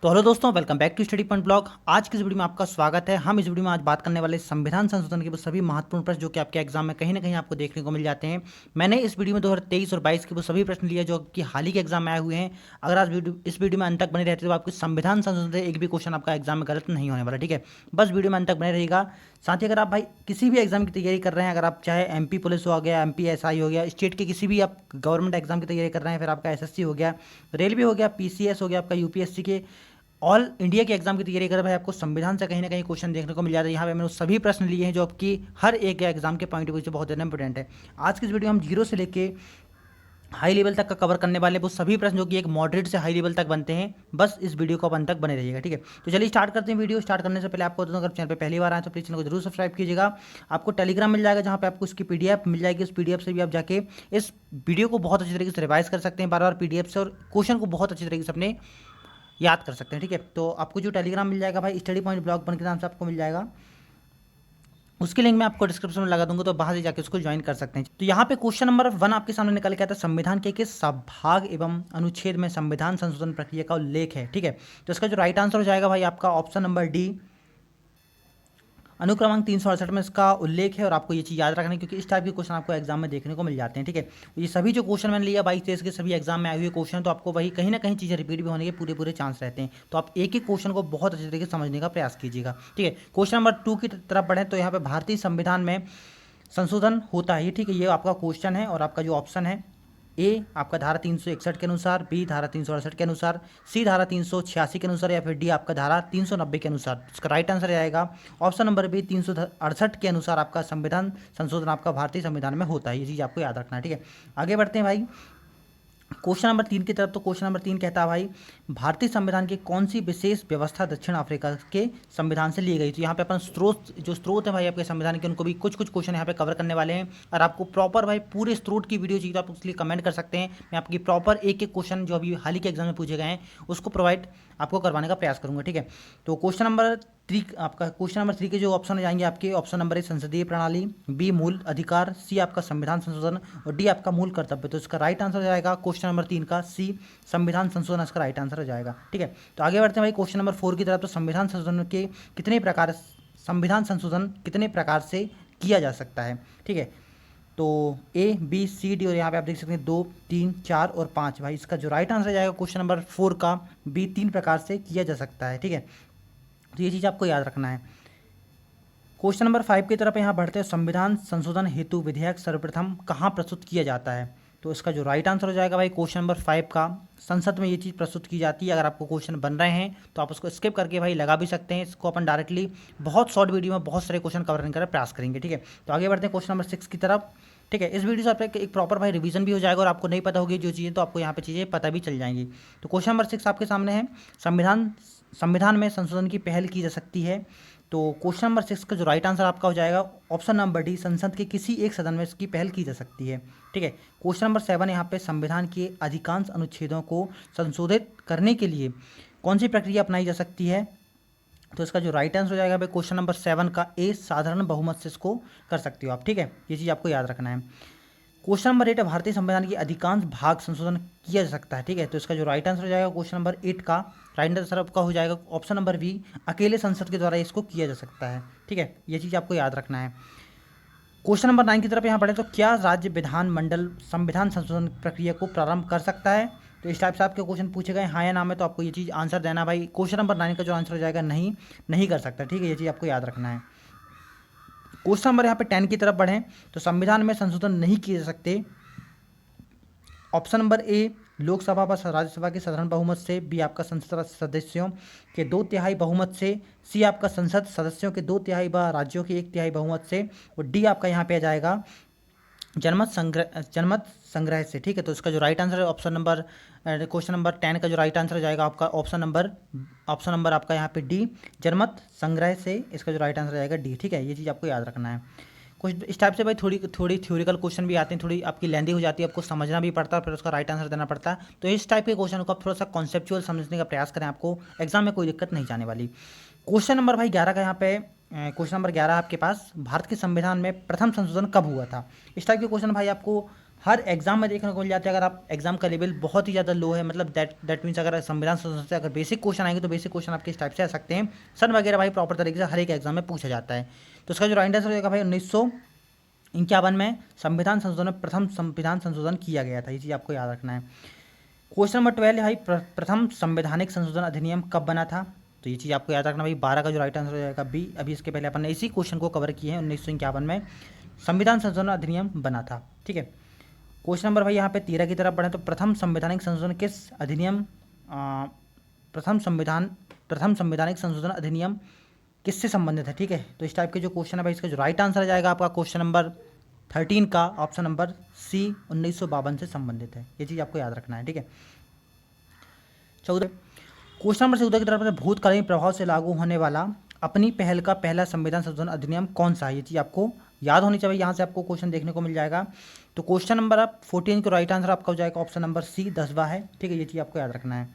तो हेलो दोस्तों, welcome back to study point blog. आज की इस वीडियो में आपका स्वागत है। हम इस वीडियो में आज बात करने वाले संविधान संशोधन के वो सभी महत्वपूर्ण प्रश्न जो कि आपके एग्जाम में कहीं ना कहीं आपको देखने को मिल जाते हैं। मैंने इस वीडियो में 2023 और 22 के वो सभी प्रश्न लिए जो कि हाल ही के एग्जाम में आए हुए हैं। अगर आज इस वीडियो में अंत तक बने रहते तो आपके संविधान संशोधन से एक भी क्वेश्चन आपका एग्जाम में गलत नहीं होने वाला, ठीक है। बस वीडियो में अंत तक बने रहेगा। साथ ही अगर आप भाई किसी भी एग्जाम की तैयारी कर रहे हैं, अगर आप चाहे एमपी पुलिस हो गया, एमपी एसआई हो गया, स्टेट के किसी भी आप गवर्नमेंट एग्जाम की तैयारी कर रहे हैं, फिर आपका एसएससी हो गया, रेलवे हो गया, पीसीएस हो गया, आपका यूपीएससी के ऑल इंडिया के एग्जाम की तैयारी कर भाई आपको संविधान से कहीं ना कहीं क्वेश्चन देखने को मिल जाता है। यहाँ पे मैंने सभी प्रश्न लिए हैं जो आपकी हर एक एग्जाम के पॉइंट ऑफ व्यू से बहुत ज़्यादा इंपॉर्टेंट है। आज की इस वीडियो हम जीरो से लेके हाई लेवल तक का कवर करने वाले वो सभी प्रश्न जो कि एक मॉडरेट से हाई लेवल तक बनते हैं। बस इस वीडियो को अंत तक बने रहिएगा, ठीक है। तो चलिए स्टार्ट करते हैं। वीडियो स्टार्ट करने से पहले आपको अगर चैनल पे पहली बार आए तो प्लीज़ चैनल को जरूर सब्सक्राइब कीजिएगा। आपको टेलीग्राम मिल जाएगा जहाँ पे आपको इसकी पीडीएफ मिल जाएगी। उस पीडीएफ से भी आप जाके इस वीडियो को बहुत अच्छी तरीके से रिवाइज कर सकते हैं बार बार पीडीएफ से, और क्वेश्चन को बहुत अच्छी तरीके से अपने याद कर सकते हैं, ठीक है। तो आपको जो टेलीग्राम मिल जाएगा भाई स्टडी पॉइंट ब्लॉग बन के नाम से आपको मिल जाएगा। उसकी लिंक मैं आपको डिस्क्रिप्शन में लगा दूंगा, तो बाहर से जाकर उसको ज्वाइन कर सकते हैं। तो यहाँ पे क्वेश्चन नंबर 1 आपके सामने निकल के आता है, संविधान के किस भाग एवं अनुच्छेद में संविधान संशोधन प्रक्रिया का उल्लेख है, ठीक है। तो इसका जो राइट आंसर हो जाएगा भाई आपका ऑप्शन नंबर डी, अनुक्रमांक 368 में इसका उल्लेख है। और आपको ये चीज़ याद रखना है क्योंकि इस टाइप के क्वेश्चन आपको एग्जाम में देखने को मिल जाते हैं, ठीक है। ये सभी जो क्वेश्चन मैंने लिया 22-23 के सभी एग्जाम में आए हुए क्वेश्चन, तो आपको वही कहीं ना कहीं चीज़ें रिपीट भी होने के पूरे पूरे चांस रहते हैं। तो आप एक एक क्वेश्चन को बहुत अच्छे तरीके से समझने का प्रयास कीजिएगा, ठीक है। क्वेश्चन नंबर 2 की तरफ बढ़ें तो यहाँ पे भारतीय संविधान में संशोधन होता है, ठीक है। ये आपका क्वेश्चन है और आपका जो ऑप्शन है ए आपका धारा 361 के अनुसार, बी धारा 368 के अनुसार, सी धारा 386 के अनुसार, या फिर डी आपका धारा 390 के अनुसार। इसका राइट आंसर आएगा ऑप्शन नंबर बी 368 के अनुसार आपका संविधान संशोधन आपका भारतीय संविधान में होता है। ये चीज़ आपको याद रखना है, ठीक है। आगे बढ़ते हैं भाई क्वेश्चन नंबर 3 की तरफ। तो क्वेश्चन नंबर 3 कहता है भाई भारतीय संविधान की कौन सी विशेष व्यवस्था दक्षिण अफ्रीका के संविधान से ली गई। तो यहाँ पे अपन स्रोत है भाई आपके संविधान के, उनको भी कुछ क्वेश्चन यहाँ पे कवर करने वाले हैं। और आपको प्रॉपर भाई पूरे स्रोत की वीडियो चाहिए तो आप उसके लिए कमेंट कर सकते हैं। मैं आपकी प्रॉपर एक एक क्वेश्चन जो अभी हाल ही के एग्जाम में पूछे गए हैं उसको प्रोवाइड आपको करवाने का प्रयास करूंगा, ठीक है। तो क्वेश्चन नंबर 3 आपका क्वेश्चन नंबर 3 के जो ऑप्शन हो जाएंगे आपके, ऑप्शन नंबर ए संसदीय प्रणाली, बी मूल अधिकार, सी आपका संविधान संशोधन, और डी आपका मूल कर्तव्य। तो इसका राइट आंसर हो जाएगा क्वेश्चन नंबर 3 का सी संविधान संशोधन, इसका राइट आंसर हो जाएगा, ठीक है। तो आगे बढ़ते हैं भाई क्वेश्चन नंबर 4 की तरफ। तो संविधान संशोधन कितने प्रकार से किया जा सकता है, ठीक है। तो ए बी सी डी, और यहाँ पे आप देख सकते हैं 2 3 4 और 5। भाई इसका जो राइट आंसर जाएगा क्वेश्चन नंबर 4 का बी 3 प्रकार से किया जा सकता है, ठीक है। तो ये चीज़ आपको याद रखना है। क्वेश्चन नंबर 5 की तरफ यहाँ बढ़ते हैं। संविधान संशोधन हेतु विधेयक सर्वप्रथम कहाँ प्रस्तुत किया जाता है। तो इसका जो राइट आंसर हो जाएगा भाई क्वेश्चन नंबर 5 का संसद में ये चीज़ प्रस्तुत की जाती है। अगर आपको क्वेश्चन बन रहे हैं तो आप उसको स्किप करके भाई लगा भी सकते हैं। इसको अपन डायरेक्टली बहुत शॉर्ट वीडियो में बहुत सारे क्वेश्चन कवर करने का प्रयास करेंगे, ठीक है। तो आगे बढ़ते हैं क्वेश्चन नंबर 6 की तरफ, ठीक है। इस वीडियो से आपका एक प्रॉपर भाई रिवीजन भी हो जाएगा और आपको नहीं पता होगी जो चीज़ें तो आपको यहाँ पे चीज़ें पता भी चल जाएंगी। तो क्वेश्चन नंबर 6 आपके सामने है, संविधान में संशोधन की पहल की जा सकती है। तो क्वेश्चन नंबर 6 का जो राइट आंसर आपका हो जाएगा ऑप्शन नंबर डी, संसद के किसी एक सदन में इसकी पहल की जा सकती है, ठीक है। क्वेश्चन नंबर 7 यहाँ पे संविधान के अधिकांश अनुच्छेदों को संशोधित करने के लिए कौन सी प्रक्रिया अपनाई जा सकती है। तो इसका जो राइट आंसर हो जाएगा भाई क्वेश्चन नंबर 7 का ए, साधारण बहुमत से इसको कर सकते हो आप, ठीक है। ये चीज़ आपको याद रखना है। क्वेश्चन नंबर 8 भारतीय संविधान की अधिकांश भाग संशोधन किया जा सकता है, ठीक है। तो इसका जो राइट आंसर हो जाएगा क्वेश्चन नंबर 8 का राइट आंसर आपका हो जाएगा ऑप्शन नंबर बी, अकेले संसद के द्वारा इसको किया जा सकता है, ठीक है। ये चीज़ आपको याद रखना है। क्वेश्चन नंबर 9 की तरफ यहाँ पढ़े। तो क्या राज्य विधानमंडल संविधान संशोधन प्रक्रिया को प्रारंभ कर सकता है। तो इस टाइप से आपके क्वेश्चन पूछे गए, हाँ या ना में, तो आपको ये चीज़ आंसर देना भाई। क्वेश्चन नंबर 9 का जो आंसर हो जाएगा नहीं कर सकता, ठीक है। ये चीज़ आपको याद रखना है। क्वेश्चन नंबर यहाँ पे 10 की तरफ बढ़ें। तो संविधान में संशोधन नहीं किए जा सकते। ऑप्शन नंबर ए लोकसभा व राज्यसभा के साधारण बहुमत से, बी आपका संसद सदस्यों के 2/3 बहुमत से, सी आपका संसद सदस्यों के 2/3 व राज्यों के 1/3 बहुमत से, और डी आपका यहाँ पे आ जाएगा जनमत संग्रह से, ठीक है। तो इसका जो राइट आंसर है ऑप्शन नंबर क्वेश्चन नंबर 10 का जो राइट आंसर हो जाएगा आपका ऑप्शन नंबर आपका यहाँ पे डी, जनमत संग्रह से। इसका जो राइट आंसर जाएगा डी, ठीक है। ये चीज़ आपको याद रखना है। कुछ इस टाइप से भाई थोड़ी थ्योरिकल क्वेश्चन भी आते हैं, थोड़ी आपकी लेंदी हो जाती है, आपको समझना भी पड़ता है, फिर उसका राइट आंसर देना पड़ता है। तो इस टाइप के क्वेश्चन को आप थोड़ा सा कॉन्सेप्चुअल समझने का प्रयास करें, आपको एग्जाम में कोई दिक्कत नहीं जाने वाली। क्वेश्चन नंबर भाई 11 का यहाँ पे क्वेश्चन नंबर 11 आपके पास, भारत के संविधान में प्रथम संशोधन कब हुआ था। इस टाइप के क्वेश्चन भाई आपको हर एग्जाम में देखने को मिल जाते हैं। अगर आप एग्जाम का लेवल बहुत ही ज़्यादा लो है, मतलब दैट मीन्स अगर संविधान संशोधन से अगर बेसिक क्वेश्चन आएंगे तो बेसिक क्वेश्चन आपके इस टाइप से आ सकते हैं। सन वगैरह भाई प्रॉपर तरीके से हर एक एग्जाम में पूछा जाता है। तो इसका जो राइट आंसर होगा भाई 1951 में संविधान संशोधन में प्रथम संविधान संशोधन किया गया था। ये चीज़ आपको याद रखना है। क्वेश्चन नंबर 12 भाई प्रथम संवैधानिक संशोधन अधिनियम कब बना था? तो ये चीज़ आपको याद रखना भाई 12 का जो राइट आंसर हो जाएगा बी। अभी इसके पहले अपन ने इसी क्वेश्चन को कवर किए हैं। 1951 में संविधान संशोधन अधिनियम बना था। ठीक है। क्वेश्चन नंबर भाई यहाँ पे 13 की तरफ बढ़े तो प्रथम संवैधानिक संशोधन किस अधिनियम प्रथम संवैधानिक संशोधन अधिनियम किससे संबंधित है? ठीक है। तो इस टाइप के जो क्वेश्चन है भाई इसका जो राइट आंसर आ जाएगा आपका क्वेश्चन नंबर 13 का ऑप्शन नंबर सी 1952 से संबंधित है। ये चीज़ आपको याद रखना है। ठीक है। 14 क्वेश्चन नंबर 14 की तरफ भूतकालीन प्रभाव से लागू होने वाला अपनी पहल का पहला संविधान संशोधन अधिनियम कौन सा है? ये चीज़ आपको याद होनी चाहिए। यहाँ से आपको क्वेश्चन देखने को मिल जाएगा। तो क्वेश्चन नंबर आप 14 को राइट आंसर आपका हो जाएगा ऑप्शन नंबर सी 10वां है। ठीक है। ये चीज़ आपको याद रखना है।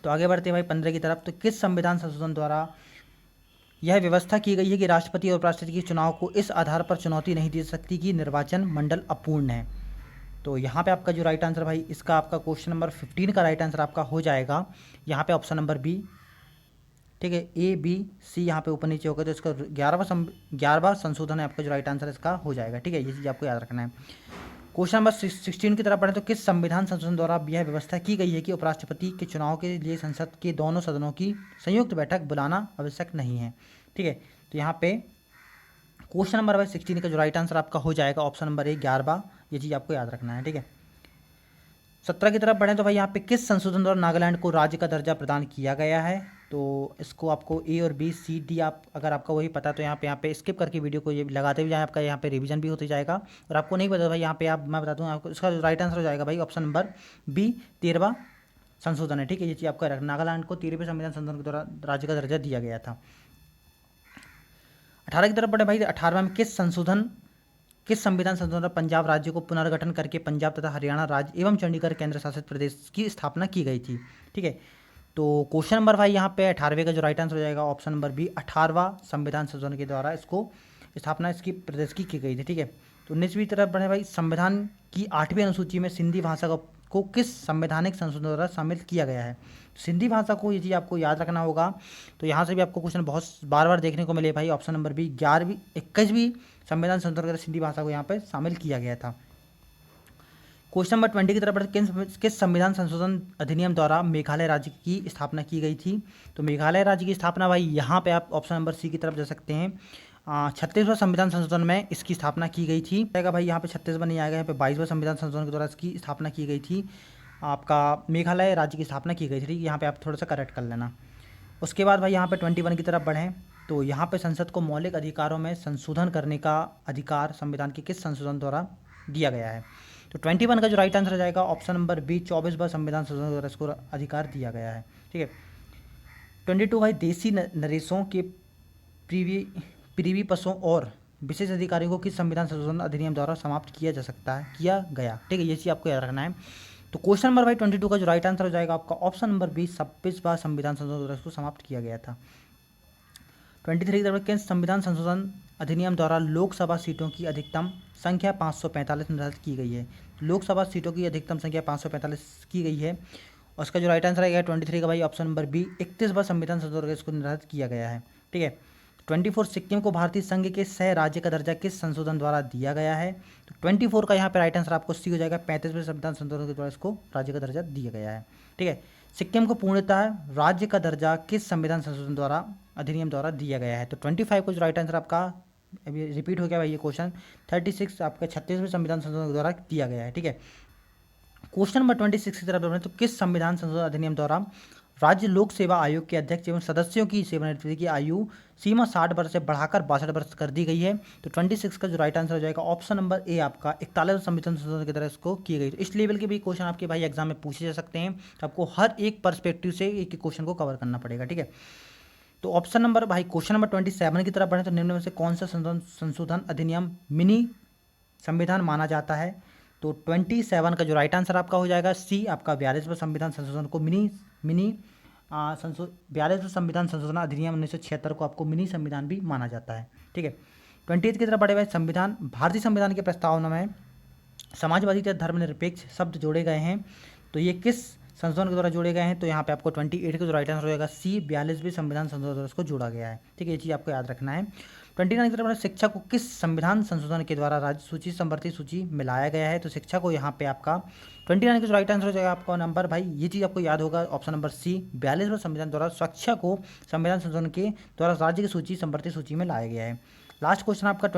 तो आगे बढ़ते हैं भाई 15 की तरफ। तो किस संविधान संशोधन द्वारा यह व्यवस्था की गई है कि राष्ट्रपति और उपराष्ट्रपति के चुनाव को इस आधार पर चुनौती नहीं दे सकती कि निर्वाचन मंडल अपूर्ण है? तो यहाँ पे आपका जो राइट आंसर भाई इसका आपका क्वेश्चन नंबर 15 का राइट आंसर आपका हो जाएगा यहाँ पे ऑप्शन नंबर बी। ठीक है। ए बी सी यहाँ पे ऊपर नीचे होगा तो इसका 11वां संशोधन है आपका जो राइट आंसर इसका हो जाएगा। ठीक है। ये चीज़ आपको याद रखना है। क्वेश्चन नंबर 16 की तरफ पढ़ें तो किस संविधान संशोधन द्वारा यह व्यवस्था की गई है कि उपराष्ट्रपति के चुनाव के लिए संसद के दोनों सदनों की संयुक्त बैठक बुलाना आवश्यक नहीं है? ठीक है। तो यहाँ पे क्वेश्चन नंबर भाई 16 का जो राइट आंसर आपका हो जाएगा ऑप्शन नंबर ए 11वां। ये चीज़ आपको याद रखना है। ठीक है। 17 की तरफ बढ़ें तो भाई यहाँ पे किस संशोधन द्वारा नागालैंड को राज्य का दर्जा प्रदान किया गया है? तो इसको आपको ए और बी सी डी आप अगर आपका वही पता तो यहाँ पे स्किप करके वीडियो को ये लगाते भी जाए, आपका यहाँ पे रिवीजन भी होते जाएगा। और आपको नहीं पता भाई यहाँ पे आप मैं बता दूँ आपको इसका जो राइट आंसर हो जाएगा भाई ऑप्शन नंबर बी 13वां संशोधन है। ठीक है। ये चीज़ आपको रखना, नागालैंड को 13वें संविधान संशोधन के द्वारा राज्य का दर्जा दिया गया था। 18 की तरफ बढ़े भाई 18वां में किस संविधान संशोधन द्वारा पंजाब राज्य को पुनर्गठन करके पंजाब तथा हरियाणा राज्य एवं चंडीगढ़ केंद्र शासित प्रदेश की स्थापना की गई थी? ठीक है। तो क्वेश्चन नंबर भाई यहाँ पे 18वें का जो राइट आंसर हो जाएगा ऑप्शन नंबर बी 18वां संविधान संशोधन के द्वारा इसको स्थापना इसकी प्रदेश की गई थी। ठीक है। तो 19वीं तरफ बढ़े भाई संविधान की 8वीं अनुसूची में सिंधी भाषा को किस संवैधानिक संशोधन द्वारा शामिल किया गया है? सिंधी भाषा को ये चीज़ आपको याद रखना होगा। तो यहाँ से भी आपको क्वेश्चन बहुत बार बार देखने को मिले भाई ऑप्शन नंबर बी 21वीं संविधान संशोधन द्वारा सिंधी भाषा को यहाँ पे शामिल किया गया था। क्वेश्चन नंबर 20 की तरफ किस संविधान संशोधन अधिनियम द्वारा मेघालय राज्य की स्थापना की गई थी? तो मेघालय राज्य की स्थापना भाई यहाँ पे आप ऑप्शन नंबर सी की तरफ जा सकते हैं। 36वां संविधान संशोधन में इसकी स्थापना की गई थी। आएगा भाई यहाँ पे 36वां नहीं आएगा, यहाँ पे 22वां संविधान संशोधन के द्वारा इसकी स्थापना की गई थी। आपका मेघालय राज्य की स्थापना की गई थी। ठीक, यहाँ पे आप थोड़ा सा करेक्ट कर लेना। उसके बाद भाई यहाँ पे 21 की तरफ बढ़ें तो यहाँ पे संसद को मौलिक अधिकारों में संशोधन करने का अधिकार संविधान के किस संशोधन द्वारा दिया गया है? तो 21 का जो राइट आंसर हो जाएगा ऑप्शन नंबर बी 24वां संविधान संशोधन द्वारा इसको अधिकार दिया गया है। ठीक है। 22 भाई देसी नरेशों के प्रीवी पशुओं और विशेष अधिकारियों को किस संविधान संशोधन अधिनियम द्वारा समाप्त किया गया? ठीक है। ये चीज़ आपको याद रखना है। तो क्वेश्चन नंबर भाई 22 का जो राइट आंसर हो जाएगा आपका ऑप्शन नंबर बी 26वां संविधान संशोधन द्वारा इसको समाप्त किया गया था। 23 की तरफ किस संविधान संशोधन अधिनियम द्वारा लोकसभा सीटों की अधिकतम संख्या 545 निर्धारित की गई है? लोकसभा सीटों की अधिकतम संख्या 545 की गई है और उसका जो राइट आंसर आएगा 23 का भाई ऑप्शन नंबर बी 31वां संविधान संशोधन द्वारा इसको निर्धारित किया गया है। ठीक है। 24 सिक्किम को भारतीय संघ के सह राज्य का दर्जा किस संशोधन द्वारा दिया गया है? तो 24 का यहाँ पे राइट आंसर आपको सी हो जाएगा। 35वें संविधान संशोधन के द्वारा इसको राज्य का दर्जा दिया गया है। ठीक है। सिक्किम को पूर्णतः राज्य का दर्जा किस संविधान संशोधन द्वारा अधिनियम द्वारा दिया गया है? तो 25 को जो राइट आंसर आपका अभी रिपीट हो गया भाई ये क्वेश्चन 36 आपका 36वें संविधान संशोधन द्वारा दिया गया है। ठीक है। क्वेश्चन नंबर 26 की तरफ बढ़ें तो किस संविधान संशोधन अधिनियम द्वारा राज्य लोक सेवा आयोग के अध्यक्ष एवं सदस्यों की सेवानिवृत्ति की आयु सीमा 60 वर्ष से बढ़ाकर 62 वर्ष कर दी गई है? तो 26 का जो राइट आंसर हो जाएगा ऑप्शन नंबर ए आपका 41 संविधान संशोधन की तरह इसको की गई। तो इस लेवल के भी क्वेश्चन आपके भाई एग्जाम में पूछे जा सकते हैं। तो आपको हर एक पर्सपेक्टिव से एक क्वेश्चन को कवर करना पड़ेगा। ठीक है। तो ऑप्शन नंबर भाई क्वेश्चन नंबर 27 की तरफ बढ़े तो निम्न में से कौन सा संशोधन अधिनियम मिनी संविधान माना जाता है? तो 27 का जो राइट आंसर आपका हो जाएगा सी आपका 42वां संविधान संशोधन को मिनी 42वां संविधान संशोधन अधिनियम 1976 को आपको मिनी संविधान भी माना जाता है। ठीक है। 28 की तरफ बढ़े हुए भारतीय संविधान के प्रस्तावना में समाजवादी तथा धर्मनिरपेक्ष शब्द जोड़े गए हैं, तो ये किस संशोधन के द्वारा जोड़े गए हैं? तो यहाँ पे आपको 28 का जो राइट आंसर हो जाएगा सी, 42वें संविधान संशोधन द्वारा इसको जोड़ा गया है। ठीक है, ये चीज़ आपको याद रखना है। 29 की तरफ शिक्षा को किस संविधान संशोधन के द्वारा राज्य सूची संवर्ती सूची में लाया गया है? तो शिक्षा को यहाँ पे आपका 29 का जो राइट आंसर हो जाएगा आपका नंबर, भाई ये चीज़ आपको याद होगा, ऑप्शन नंबर सी, 42वें संविधान द्वारा शिक्षा को संविधान संशोधन के द्वारा राज्य की सूची संवर्ती सूची में लाया गया है। लास्ट क्वेश्चन आपका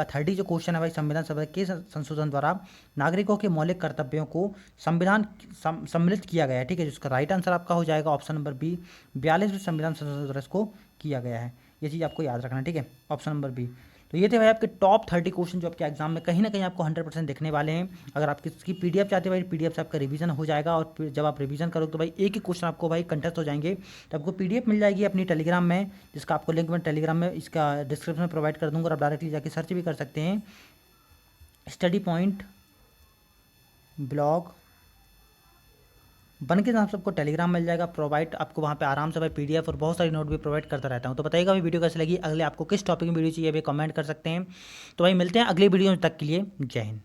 30 जो क्वेश्चन है भाई, संविधान सभा के संशोधन द्वारा नागरिकों के मौलिक कर्तव्यों को संविधान सम्मिलित किया गया है। ठीक है, जिसका राइट आंसर आपका हो जाएगा ऑप्शन नंबर बी, 42वें संविधान संशोधन द्वारा इसको किया गया है। ये चीज़ आपको याद रखना है। ठीक है, ऑप्शन नंबर बी। तो ये थे भाई आपके टॉप 30 क्वेश्चन जो आपके एग्जाम में कहीं ना कहीं आपको 100% दिखने वाले हैं। अगर आप किसकी पीडीएफ चाहते हैं भाई, पीडीएफ से आपका रिवीजन हो जाएगा, और फिर जब आप रिवीजन करोगे तो भाई एक ही क्वेश्चन आपको भाई कंटेस्ट हो जाएंगे। तो आपको पीडीएफ मिल जाएगी अपनी टेलीग्राम में, जिसका आपको लिंक मैं टेलीग्राम में इसका डिस्क्रिप्शन में प्रोवाइड कर दूँगा, और आप डायरेक्टली जाके सर्च भी कर सकते हैं। स्टडी पॉइंट ब्लॉग बन के नाम से आपको टेलीग्राम मिल जाएगा प्रोवाइड, आपको वहाँ पे आराम से भाई पीडीएफ और बहुत सारी नोट भी प्रोवाइड करता रहता हूँ। तो बताइएगा भाई वीडियो कैसे लगी, अगले आपको किस टॉपिक में वीडियो चाहिए भी कमेंट कर सकते हैं। तो भाई मिलते हैं अगली वीडियो तक के लिए, जय हिंद।